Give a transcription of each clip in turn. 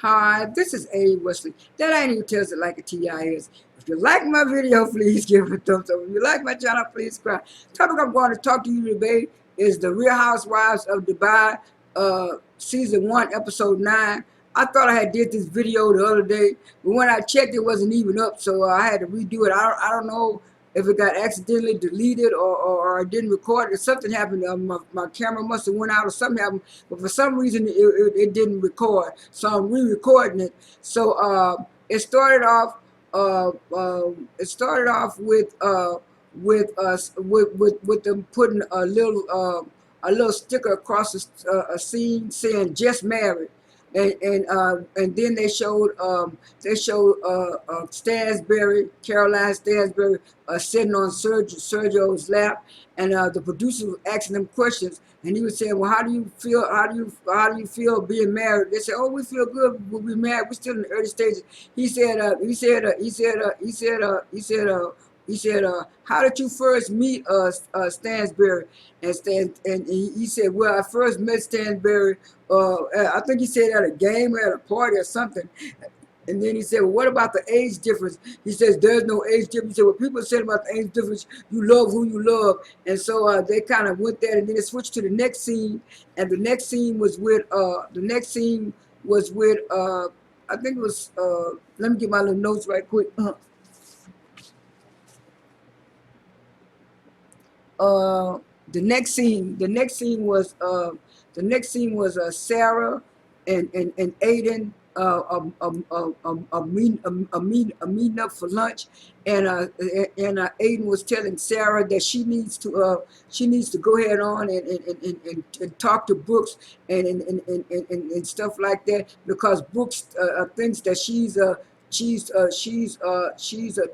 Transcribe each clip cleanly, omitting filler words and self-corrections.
Hi, this is A. Wesley. That ain't even tells it like a TI is. If you like my video, please give it a thumbs up. If you like my channel, please subscribe. Topic I'm going to talk to you today is the Real Housewives of Dubai, season 1, episode 9. I thought I had did this video the other day, but when I checked, it wasn't even up, so I had to redo it. I don't know if it got accidentally deleted or I didn't record it. Something happened. My camera must have went out or something happened. But for some reason, it didn't record. So I'm re-recording it. So it started off. It started off with them putting a little sticker across a scene saying "just married." And then they showed Stansbury, Caroline Stansbury, sitting on Sergio's lap, and the producer was asking them questions, and he was saying, "Well, how do you feel? How do you feel being married?" They said, "Oh, we feel good. We'll be married. We're still in the early stages." He said, "How did you first meet Stansbury?" And he said, "Well, I first met Stansbury. I think he said at a game or at a party or something." And then he said, "Well, what about the age difference?" He says, "There's no age difference." He said, "Well, people said about the age difference, you love who you love." And so they kind of went there, and then it switched to the next scene. And the next scene was with I think it was, let me get my little notes right quick. uh the next scene was Sarah and Aiden meeting up for lunch, and Aiden was telling Sarah that she needs to go ahead on and talk to Brooks and stuff like that, because Brooks thinks that she's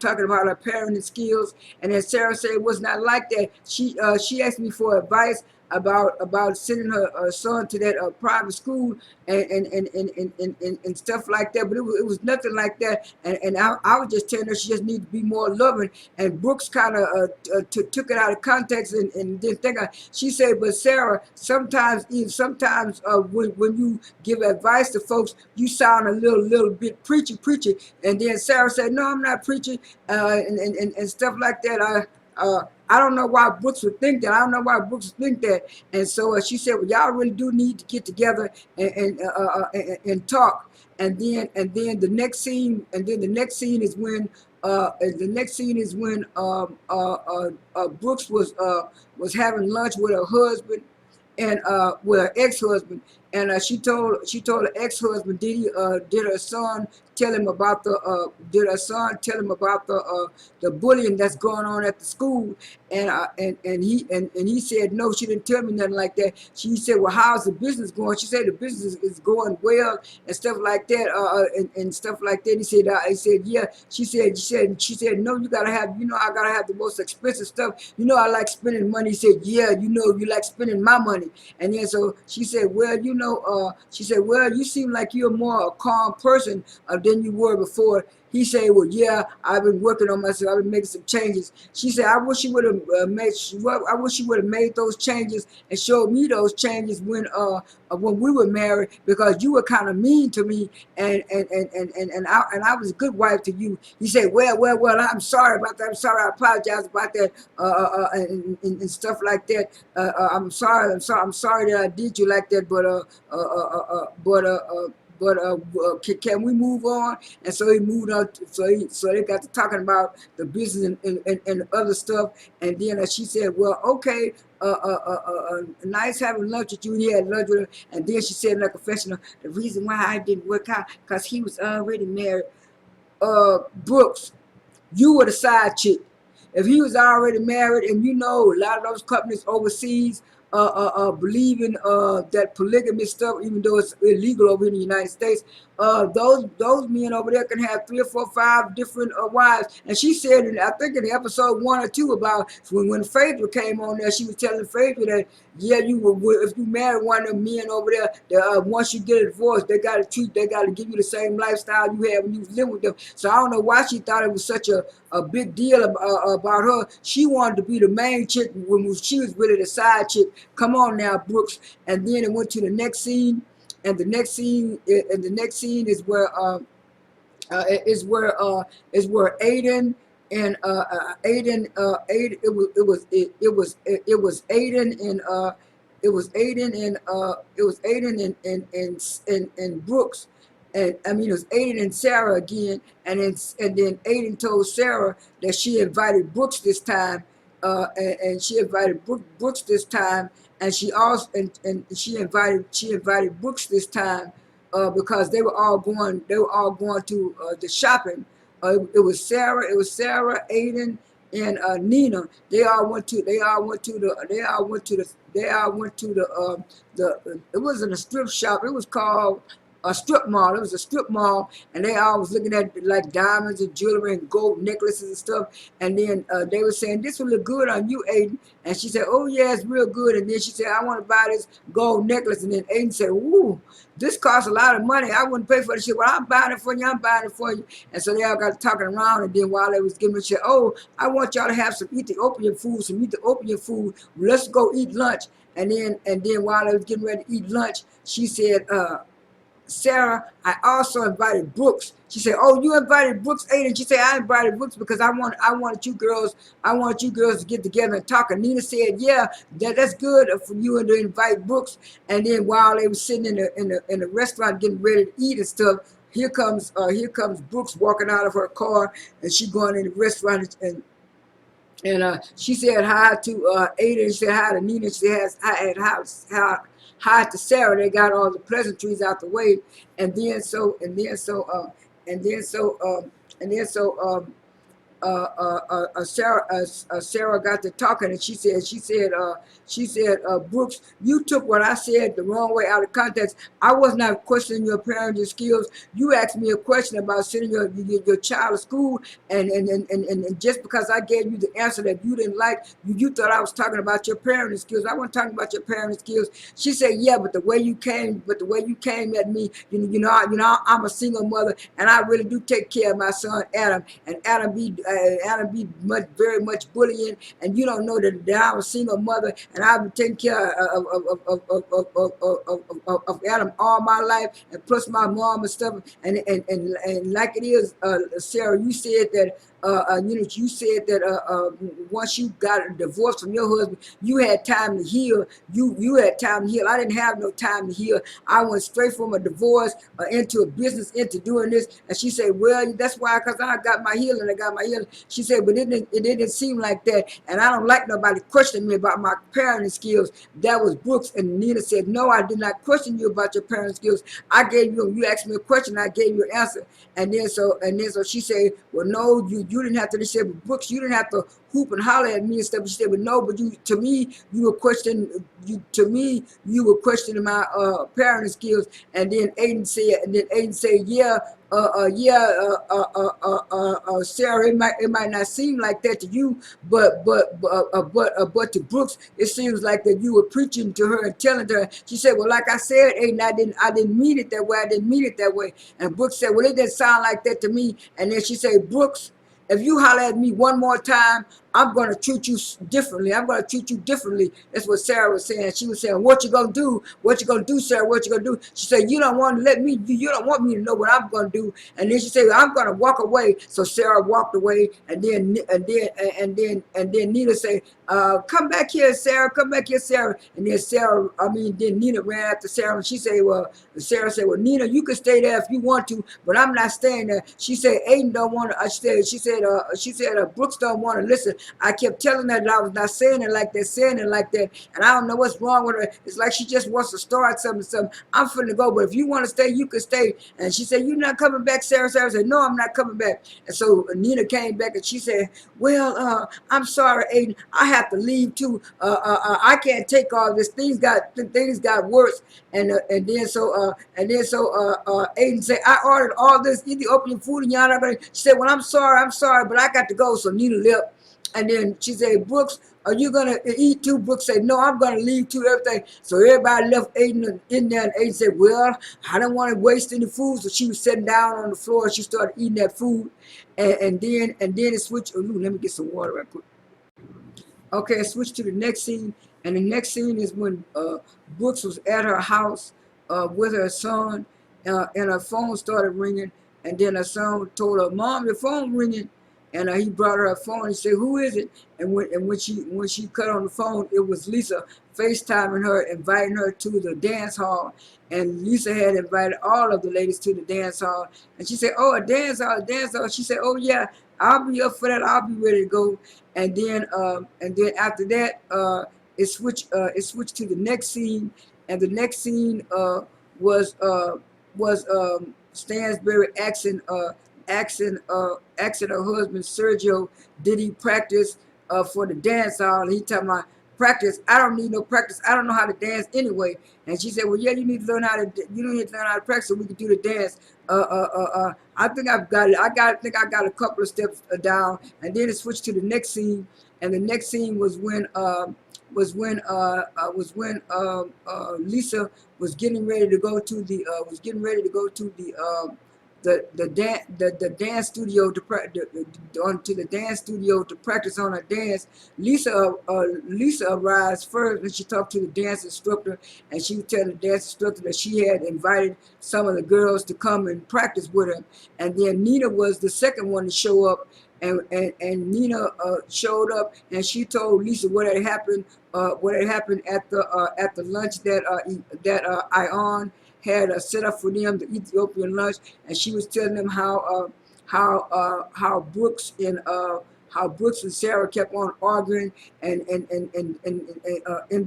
talking about her parenting skills. And then Sarah said it was not like that. She asked me for advice about sending her son to that private school and stuff like that. But it was nothing like that. And I was just telling her she just needs to be more loving. And Brooks kind of took it out of context and didn't think. She said, "But Sarah, sometimes when you give advice to folks, you sound a little bit preachy." And then Sarah said, "No, I'm not preaching," and stuff like that. I don't know why Brooks would think that. I don't know why Brooks would think that. And so she said, "Well, y'all really do need to get together and talk." And then the next scene is when Brooks was having lunch with her husband and with her ex-husband, and she told her ex-husband, did her son tell him about the bullying that's going on at the school? And he said, "No, she didn't tell me nothing like that." She said, "Well, how's the business going?" She said, "The business is going well," and stuff like that, and stuff like that. He said, "Yeah." She said, "No, I gotta have the most expensive stuff. I like spending money." He said, "Yeah, you like spending my money." And then so she said, "Well, you seem like you're more a calm person than you were before." He said, "Well, yeah, I've been working on myself. I've been making some changes." She said, I wish she would have made those changes and showed me those changes when we were married, because you were kind of mean to me, and I was a good wife to you." He said, "Well, I'm sorry about that. I'm sorry. I apologize about that, and stuff like that. I'm sorry that I did you like that, but can we move on?" And so he moved on. So they got to talking about the business and other stuff. And then she said, "Well, okay, nice having lunch with you." He had lunch with her. And then she said in a confessional, "The reason why I didn't work out, because he was already married." Brooks, you were the side chick. If he was already married, and a lot of those companies overseas believe in that polygamy stuff, even though it's illegal over in the United States, those men over there can have 3 or 4, 5 different wives. And she said, I think in episode 1 or 2, about when Phaedra came on there, she was telling Phaedra that, yeah, if you marry one of them men over there, once you get a divorce, they got to give you the same lifestyle you had when you was living with them. So I don't know why she thought it was such a big deal about her. She wanted to be the main chick when she was really the side chick. Come on now, Brooks. And then it went to the next scene. and the next scene is where Aiden and Aiden it was Aiden and and Brooks, and I mean it was Aiden and Sarah again, and then Aiden told Sarah that she invited Brooks this time, and she invited Brooks this time, and and she invited Brooks this time, because they were all going to the shopping. It was Sarah, Aiden, and Nina. They all went to it wasn't a strip shop. It was called a strip mall. It was a strip mall, and they all was looking at like diamonds and jewelry and gold necklaces and stuff. And then they were saying, "This will look good on you, Aiden." And she said, "Oh yeah, it's real good." And then she said, "I want to buy this gold necklace." And then Aiden said, "Ooh, this costs a lot of money. I wouldn't pay for this shit." "Well, I'm buying it for you. I'm buying it for you." And so they all got talking around. And then while they was giving it, she said, "Oh, I want y'all to have some eat to open your food, some eat to open your food. Let's go eat lunch." And then while they was getting ready to eat lunch, she said, "Sarah, I also invited Brooks." She said, "Oh, you invited Brooks, Aiden?" She said, "I invited Brooks because I wanted you girls to get together and talk." And Nina said, "Yeah, that's good for you to invite Brooks." And then while they were sitting in the restaurant getting ready to eat and stuff, here comes Brooks walking out of her car, and she going in the restaurant, and she said hi to Ada. She said hi to Nina. She said hi to Sarah. They got all the pleasantries out the way, and then so and then so and then so and then so Sarah got to talking, and she said, "Brooks, you took what I said the wrong way out of context. I was not questioning your parenting skills. You asked me a question about sending your child to school, and just because I gave you the answer that you didn't like, you thought I was talking about your parenting skills. I wasn't talking about your parenting skills." She said, "Yeah, but the way you came at me, I'm a single mother, and I really do take care of my son Adam, and Adam be very much bullying, and you don't know that I'm a single mother, and I've been taking care of Adam all my life, and plus my mom and stuff, and like it is, Sarah, you said that." You said that once you got a divorce from your husband, you had time to heal. You had time to heal. I didn't have no time to heal. I went straight from a divorce into a business, into doing this. And she said, "Well, that's why, because I got my healing. I got my healing." She said, "But it didn't seem like that. And I don't like nobody questioning me about my parenting skills." That was Brooks. And Nina said, "No, I did not question you about your parenting skills. You asked me a question, I gave you an answer." And then so she said, "Well, no, you didn't have to." She said, "But Brooks, you didn't have to hoop and holler at me and stuff." She said, "But no, but you were questioning my parenting skills." And then Aiden said, "Yeah, Sarah, it might not seem like that to you, but to Brooks, it seems like that you were preaching to her and telling her." She said, "Well, like I said, Aiden, I didn't mean it that way. I didn't mean it that way." And Brooks said, "Well, it didn't sound like that to me." And then she said, "Brooks, if you holler at me one more time, I'm going to treat you differently. I'm going to treat you differently." That's what Sarah was saying. She was saying, "What you going to do? What you going to do, Sarah? What you going to do?" She said, "You don't want to you don't want me to know what I'm going to do." And then she said, "I'm going to walk away." So Sarah walked away, and then Nina said, "Come back here, Sarah. Come back here, Sarah." And then Nina ran after Sarah, and Sarah said, "Well, Nina, you can stay there if you want to, but I'm not staying there." She said, "Aiden don't want to." She said, "Brooks don't want to listen." I kept telling her that I was not saying it like that, and I don't know what's wrong with her. It's like she just wants to start something. I'm finna go, but if you want to stay, you can stay." And she said, "You're not coming back, Sarah?" Sarah said, "No, I'm not coming back." And so Nina came back, and she said, "Well, I'm sorry, Aiden. I have to leave too. I can't take all this. Things got worse." And then so Aiden said, "I ordered all this Ethiopian food, and y'all not gonna." She said, "Well, I'm sorry, but I got to go." So Nina left. And then she said, "Brooks, are you going to eat too?" Brooks said, "No, I'm going to leave too, everything." So everybody left Aiden in there, and Aiden said, "Well, I don't want to waste any food." So she was sitting down on the floor, and she started eating that food. And then it switched. Oh, let me get some water right quick. Okay, I switched to the next scene. And the next scene is when Brooks was at her house. with her son, and her phone started ringing. And then her son told her, "Mom, your phone ringing." And he brought her a phone. He said, "Who is it?" And when she cut on the phone, it was Lesa FaceTiming her, inviting her to the dance hall. And Lesa had invited all of the ladies to the dance hall. And she said, "Oh, a dance hall, a dance hall." She said, "Oh yeah, I'll be up for that. I'll be ready to go." And then after that, it switched to the next scene, and the next scene was uh, was Stansbury asking her husband Sergio, did he practice for the dance hall? And he talking about, "Practice? I don't need no practice. I don't know how to dance anyway." And she said, "Well, yeah, you need to learn how to. You need to learn how to practice so we can do the dance." I think I've got it. Think I got a couple of steps down, and then it switched to the next scene, and the next scene was when Lesa was getting ready to go to the dance studio to the dance studio to practice on her dance. Lesa arrives first, and she talked to the dance instructor, and she was telling the dance instructor that she had invited some of the girls to come and practice with her. And then Nina was the second one to show up, and Nina showed up, and she told Lesa what had happened at the lunch that Ayan had set up for them, the Ethiopian lunch. And she was telling them how Brooks and Sarah kept on arguing, and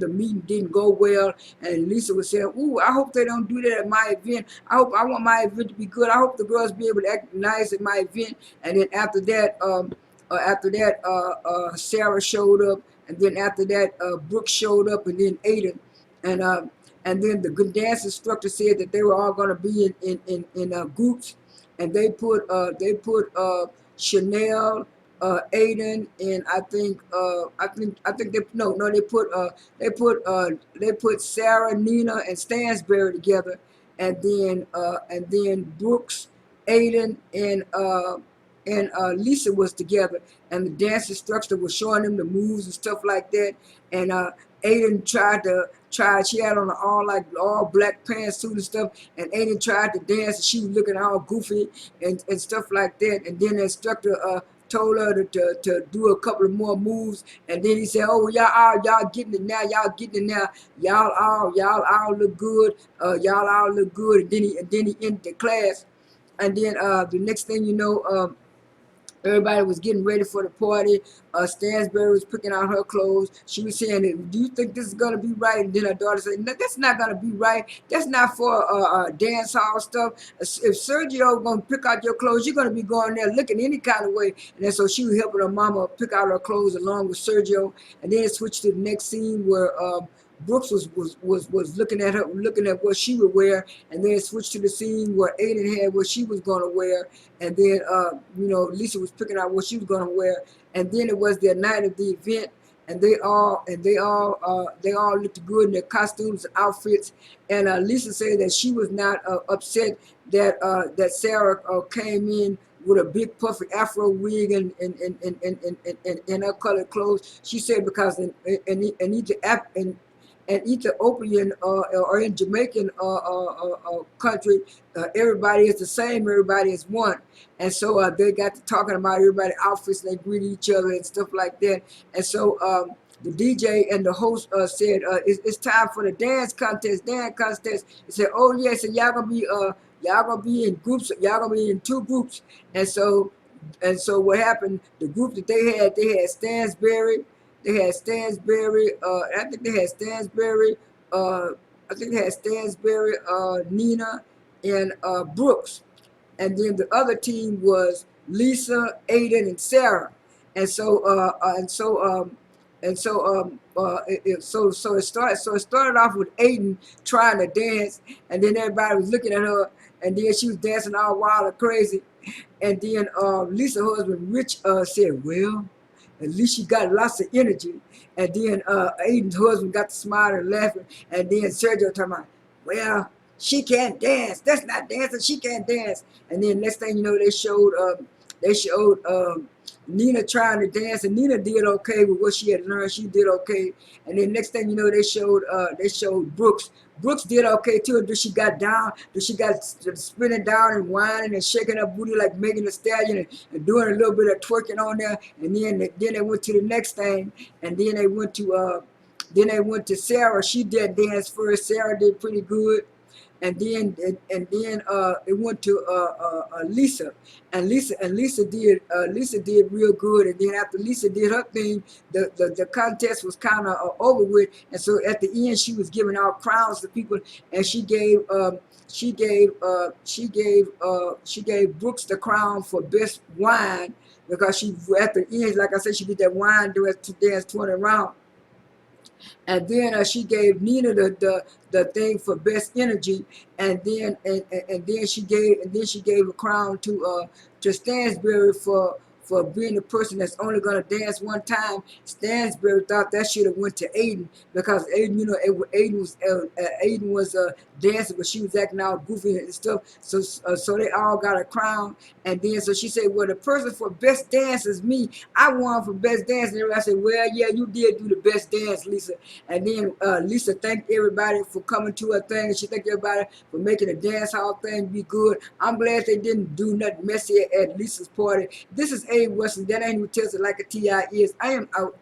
the meeting didn't go well. And Lesa was saying, "Ooh, I hope they don't do that at my event. I want my event to be good. I hope the girls be able to act nice at my event." And then after that, Sarah showed up, and then after that, Brooks showed up, and then Aiden, and then the good dance instructor said that they were all going to be in groups, and they put Chanel, Aiden, and I think they put Sara, Nina, and Standsbury together, and then Brooks, Aiden, and Lesa was together, and the dance instructor was showing them the moves and stuff like that. And Aiden she had on an all black pantsuit and stuff, and Aiden tried to dance, and she was looking all goofy and stuff like that. And then the instructor told her to do a couple of more moves, and then he said, "Oh, y'all getting it now, y'all all look good, y'all all look good." And then he ended the class, and then the next thing you know, everybody was getting ready for the party. Stansbury was picking out her clothes. She was saying, "Do you think this is gonna be right?" And then her daughter said, "No, that's not gonna be right. That's not for dance hall stuff. If Sergio gonna pick out your clothes, you're gonna be going there looking any kind of way." And then so she was helping her mama pick out her clothes along with Sergio. And then it switched to the next scene where Brooks was looking at what she would wear, and then it switched to the scene where Aiden had what she was gonna wear, and then Lesa was picking out what she was gonna wear, and then it was the night of the event, and they all looked good in their costumes and outfits. And Lesa said that she was not upset that Sarah came in with a big puffy afro wig and her colored clothes. She said because in Ethiopian or in Jamaican country, everybody is the same, everybody is one. And so they got to talking about everybody's outfits, and they greeted each other and stuff like that. And so the DJ and the host said, it's time for the dance contest. He said, "Oh yeah," so y'all gonna be in groups, y'all gonna be in two groups. And so what happened, the group that they had Stansbury, I think they had Stansbury, uh, Nina, and Brooks. And then the other team was Lesa, Aiden, and Sarah. And so it started off with Aiden trying to dance, and then everybody was looking at her, and then she was dancing all wild and crazy. And then Lisa's husband Rich said, "Well, at least she got lots of energy." And then Aiden's husband got to smiling and laughing. And then Sergio talking about, "Well, she can't dance. That's not dancing. She can't dance." And then next thing you know, they showed Nina trying to dance, and Nina did okay with what she had learned. She did okay, and then next thing you know, they showed Brooks. Brooks did okay too. Until she got down, until she got spinning down and whining and shaking her booty like Megan Thee Stallion, and doing a little bit of twerking on there. And then they went to the next thing, and then they went to Sarah. She did dance first. Sarah did pretty good, and then it went to Lesa, and Lesa did real good. And then after Lesa did her thing, the contest was kind of over with. And so at the end, she was giving out crowns to people, and she gave Brooks the crown for best wine, because she, at the end, like I said, she did that wine dance 20 round. And then she gave Nina the thing for best energy, and then she gave a crown to Stansbury for being the person that's only gonna dance one time. Stansbury thought that should have went to Aiden, because Aiden, Aiden was dancing, but she was acting all goofy and stuff. So they all got a crown, and then so she said, "Well, the person for best dance is me. I won for best dance." And everybody said, "Well, yeah, you did do the best dance, Lesa." And then Lesa thanked everybody for coming to her thing, and she thanked everybody for making the dance hall thing be good. I'm glad they didn't do nothing messy at Lisa's party. This is A. Weston. That ain't who tells it like a T.I. is. I am out.